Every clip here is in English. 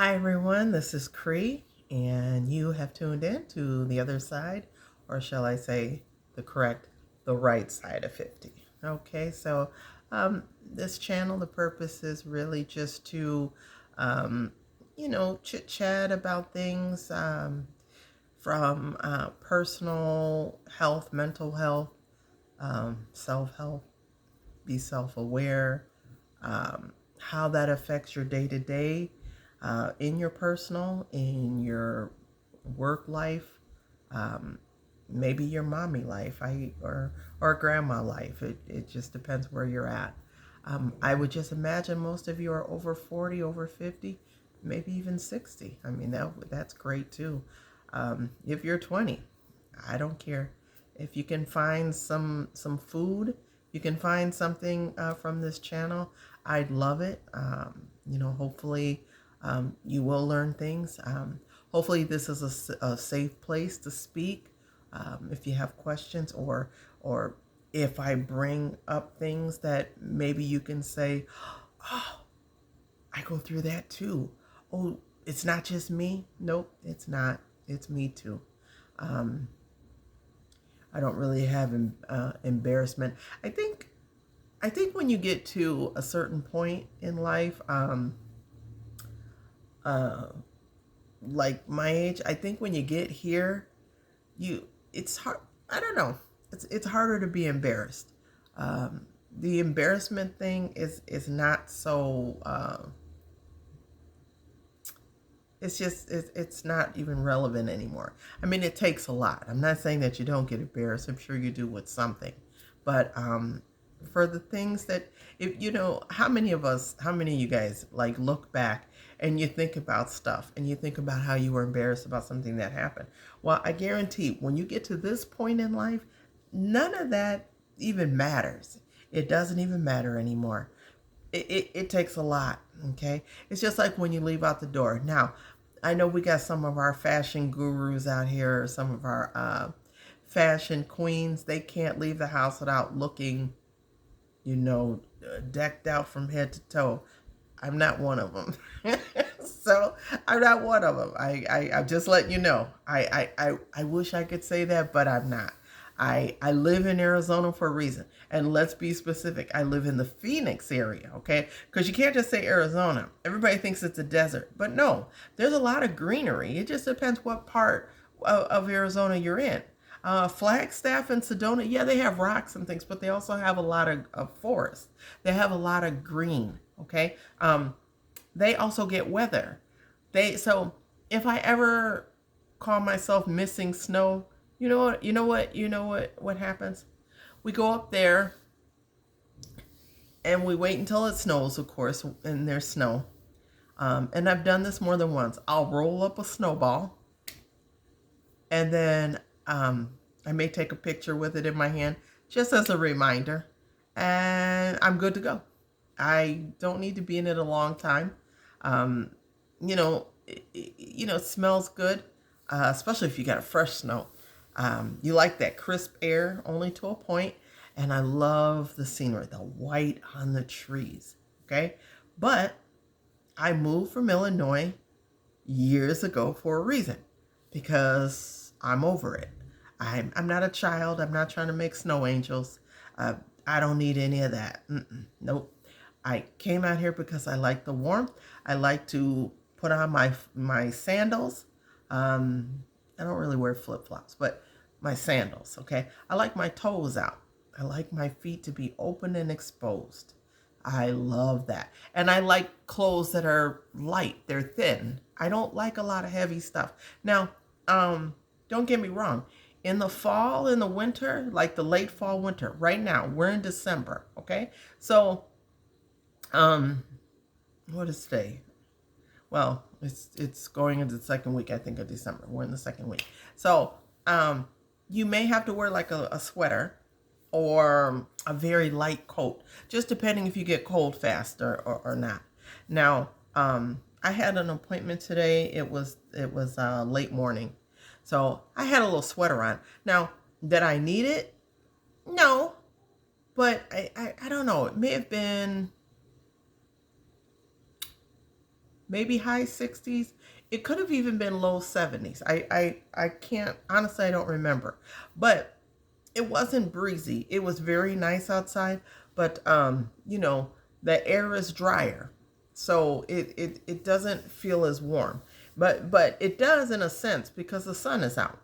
Hi everyone, this is Cree, and you have tuned in to the other side, or shall I say the right side of 50. Okay, so this channel, the purpose is really just to, um, chit chat about things from personal health, mental health, self health, be self aware, how that affects your day to day in your personal, in your work life, um, maybe your mommy life, or grandma life. It just depends where you're at. I would just imagine most of you are over 40, over 50, maybe even 60. I mean, that's great too. If you're 20, I don't care. If you can find some food, you can find something from this channel, I'd love it. Hopefully you will learn things. Hopefully this is a safe place to speak. If you have questions, or if I bring up things that maybe you can say, oh, I go through that too. Oh, it's not just me. Nope, it's not. It's me too. Um, I don't really have embarrassment. I think I think when you get to a certain point in life, uh, like my age, I think when you get here, it's hard. I don't know. It's harder to be embarrassed. Um, the embarrassment thing is not so. It's not even relevant anymore. I mean, it takes a lot. I'm not saying that you don't get embarrassed. I'm sure you do with something, but for the things that, if how many of you guys like look back and you think about stuff and you think about how you were embarrassed about something that happened. Well, I guarantee when you get to this point in life, none of that even matters. It doesn't even matter anymore. It takes a lot. Okay, it's just like when you leave out the door. Now I know we got some of our fashion gurus out here, or some of our fashion queens. They can't leave the house without looking, decked out from head to toe. I'm not one of them. So I'm not one of them. I'm just letting you know. I wish I could say that, but I'm not. I live in Arizona for a reason. And let's be specific. I live in the Phoenix area, okay? Because you can't just say Arizona. Everybody thinks it's a desert. But no, there's a lot of greenery. It just depends what part of Arizona you're in. Flagstaff and Sedona, yeah, they have rocks and things, but they also have a lot of forest. They have a lot of green, okay? They also get weather. So if I ever call myself missing snow, what happens? We go up there and we wait until it snows, of course, and there's snow. And I've done this more than once. I'll roll up a snowball, and then I may take a picture with it in my hand just as a reminder, and I'm good to go. I don't need to be in it a long time. Um, it smells good, especially if you got a fresh snow. You like that crisp air, only to a point, and I love the scenery, the white on the trees. Okay, but I moved from Illinois years ago for a reason, because I'm over it. I'm not a child. I'm not trying to make snow angels. Uh, I don't need any of that. Nope. I came out here because I like the warmth. I like to put on my sandals. I don't really wear flip flops, but my sandals. Okay. I like my toes out. I like my feet to be open and exposed. I love that. And I like clothes that are light, they're thin. I don't like a lot of heavy stuff. Now, don't get me wrong. In the fall, in the winter, like the late fall, winter, right now, we're in December, okay? So, um, what is today? Well, it's going into the second week, I think, of December. We're in the second week. So, you may have to wear like a sweater or a very light coat, just depending if you get cold fast or not. Now, I had an appointment today. It was late morning, so I had a little sweater on. Now, did I need it? No, but I don't know. It may have been maybe high 60s. It could have even been low 70s. I can't, honestly, I don't remember. But it wasn't breezy. It was very nice outside, but the air is drier. So it doesn't feel as warm. But it does in a sense because the sun is out.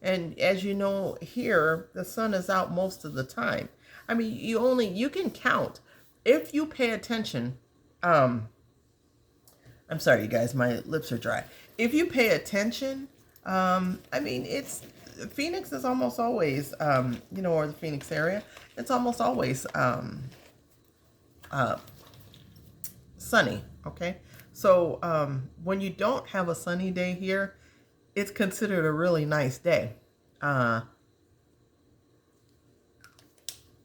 And as you know, here the sun is out most of the time. I mean, you can count if you pay attention. I'm sorry, you guys, my lips are dry. If you pay attention, I mean, it's Phoenix is almost always, or the Phoenix area, it's almost always uh, sunny. Okay, so when you don't have a sunny day here, it's considered a really nice day. Uh,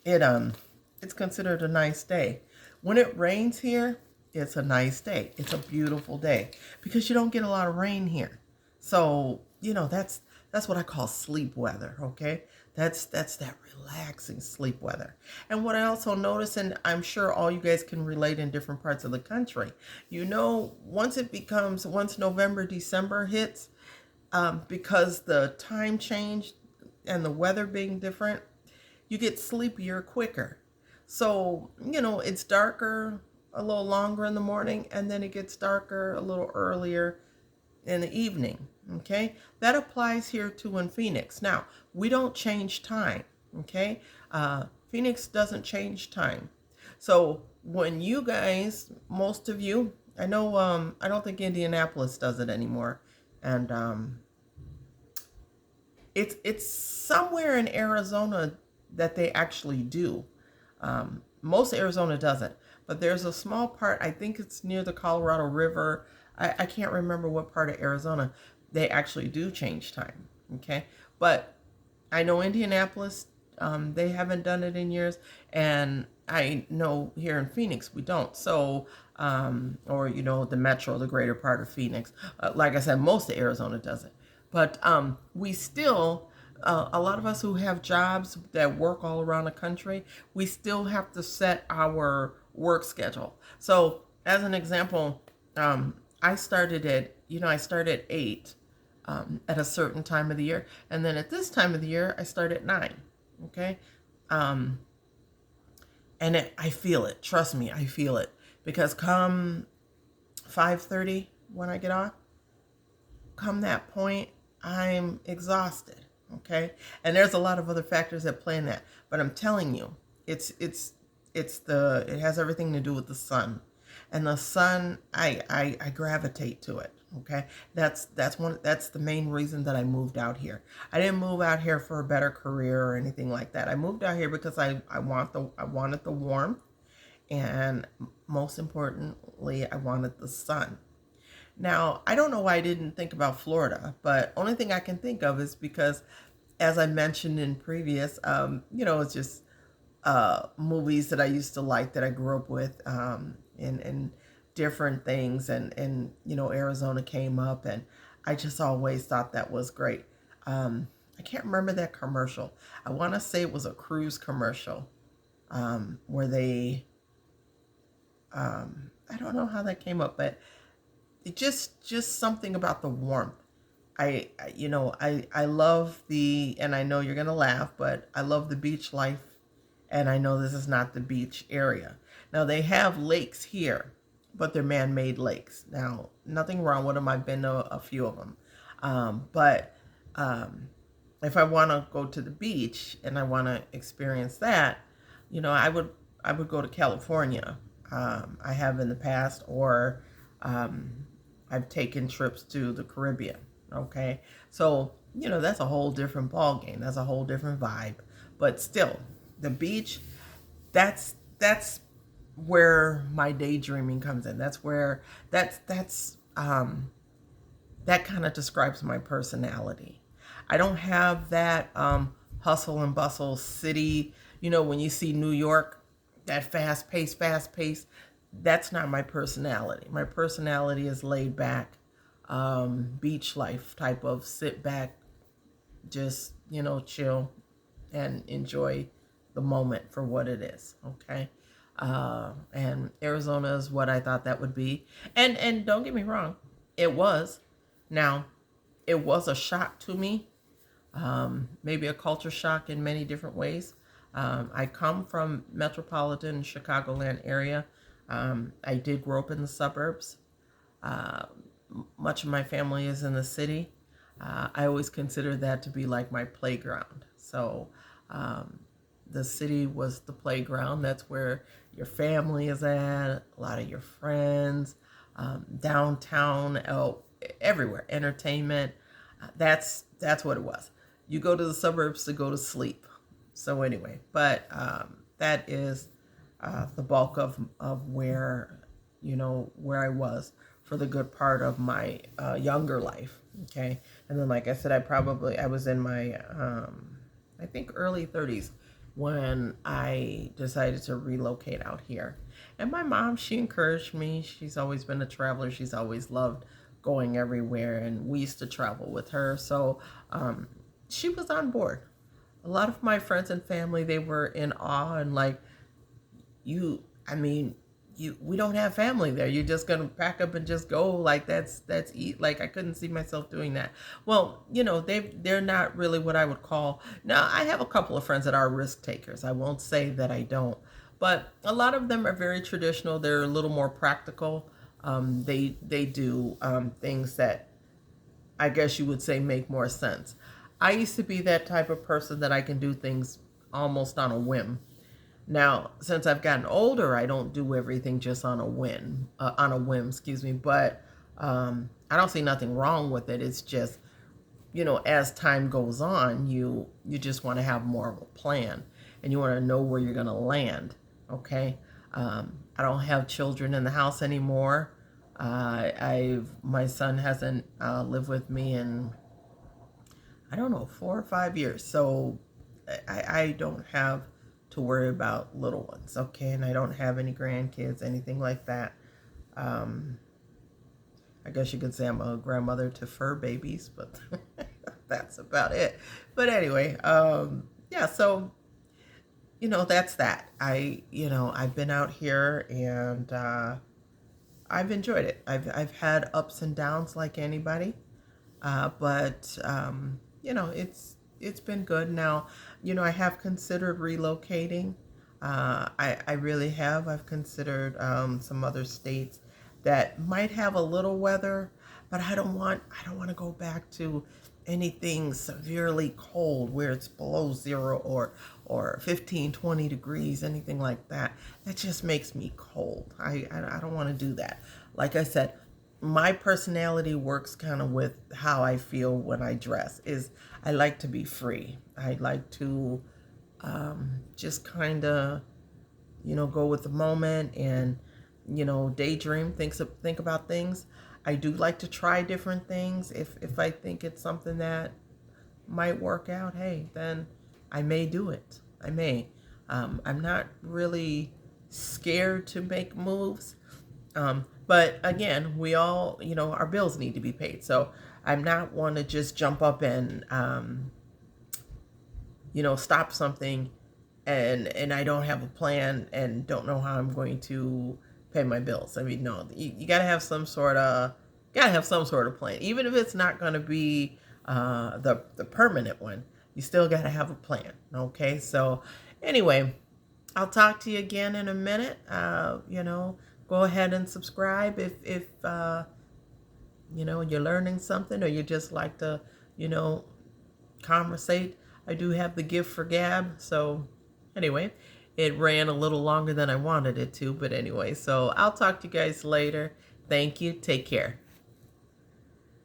it's considered a nice day. When it rains here, it's a nice day. It's a beautiful day because you don't get a lot of rain here. So, that's what I call sleep weather, okay? That's that relaxing sleep weather. And what I also notice, and I'm sure all you guys can relate in different parts of the country, once November, December hits, because the time change and the weather being different, you get sleepier quicker. So, it's darker a little longer in the morning, and then it gets darker a little earlier in the evening. Okay, that applies here too in Phoenix. Now, we don't change time. Okay, Phoenix doesn't change time. So when you guys, most of you, I know, I don't think Indianapolis does it anymore, and it's somewhere in Arizona that they actually do. Most Arizona doesn't, but there's a small part, I think it's near the Colorado River. I can't remember what part of Arizona they actually do change time. Okay, but I know Indianapolis, they haven't done it in years, and I know here in Phoenix we don't. So, or the metro, the greater part of Phoenix, like I said, most of Arizona doesn't. But we still, a lot of us who have jobs that work all around the country, we still have to set our work schedule. So, as an example, I started at 8 at a certain time of the year, and then at this time of the year, I start at 9. Okay, and I feel it. Trust me, I feel it because come 5:30 when I get off, come that point, I'm exhausted. Okay, and there's a lot of other factors that play in that, but I'm telling you, it has everything to do with the sun, and the sun, I gravitate to it. Okay, that's the main reason that I moved out here. I didn't move out here for a better career or anything like that. I moved out here because I wanted the warmth, and most importantly, I wanted the sun. Now, I don't know why I didn't think about Florida, but only thing I can think of is because, as I mentioned in previous, it's just movies that I used to like that I grew up with, and different things, and Arizona came up, and I just always thought that was great. I can't remember that commercial. I want to say it was a cruise commercial, where they, I don't know how that came up, but it just something about the warmth. I love and I know you're gonna laugh, but I love the beach life, and I know this is not the beach area. Now they have lakes here, but they're man-made lakes. Now, nothing wrong with them. I've been to a few of them, but if I want to go to the beach and I want to experience that, I would go to California. I have in the past, or I've taken trips to the Caribbean. Okay, so that's a whole different ball game. That's a whole different vibe. But still, the beach, that's where my daydreaming comes in. That's where that kind of describes my personality. I don't have that hustle and bustle city. When you see New York, that fast pace. That's not my personality. My personality is laid back, beach life type of sit back, just, chill and enjoy the moment for what it is. Okay. And Arizona is what I thought that would be. And don't get me wrong, it was. Now, it was a shock to me, maybe a culture shock in many different ways. I come from metropolitan Chicagoland area. I did grow up in the suburbs. Uh, Much of my family is in the city. I always considered that to be like my playground. So um, the city was the playground. That's where your family is at, a lot of your friends, downtown, everywhere, entertainment. That's what it was. You go to the suburbs to go to sleep. So anyway, but that is the bulk of where where I was for the good part of my younger life. Okay, and then like I said, I was in my I think early 30s when I decided to relocate out here. And my mom, she encouraged me. She's always been a traveler. She's always loved going everywhere, and we used to travel with her. So she was on board. A lot of my friends and family, they were in awe and like, I mean, we don't have family there. You're just gonna pack up and just go, like that's eat. Like I couldn't see myself doing that. Well, they're not really what I would call. Now I have a couple of friends that are risk takers. I won't say that I don't, but a lot of them are very traditional. They're a little more practical. They do things that I guess you would say make more sense. I used to be that type of person that I can do things almost on a whim. Now, since I've gotten older, I don't do everything just on a whim, excuse me. But I don't see nothing wrong with it. It's just, as time goes on, you just want to have more of a plan, and you want to know where you're going to land. Okay, I don't have children in the house anymore. My son hasn't lived with me in, I don't know, 4 or 5 years. So I don't have to worry about little ones, okay? And I don't have any grandkids, anything like that. I guess you could say I'm a grandmother to fur babies, but that's about it. But anyway, yeah, so, that's that. I've been out here and I've enjoyed it. I've had ups and downs like anybody. But it's been good. Now, I have considered relocating. I really have. I've considered some other states that might have a little weather, but I don't want to go back to anything severely cold where it's below zero or 15, 20 degrees, anything like that. That just makes me cold. I don't want to do that. Like I said, my personality works kind of with how I feel when I dress. Is I like to be free. I like to just kind of, go with the moment and, daydream, think about things. I do like to try different things. If I think it's something that might work out, hey, then I may do it. I may. I'm not really scared to make moves. But again, we all, our bills need to be paid. So I'm not one to just jump up and, stop something and I don't have a plan and don't know how I'm going to pay my bills. I mean, no, you gotta have some sort of, plan. Even if it's not going to be the permanent one, you still got to have a plan. Okay. So anyway, I'll talk to you again in a minute. Go ahead and subscribe if you're learning something or you just like to, conversate. I do have the gift for gab. So anyway, it ran a little longer than I wanted it to, but anyway, so I'll talk to you guys later. Thank you. Take care.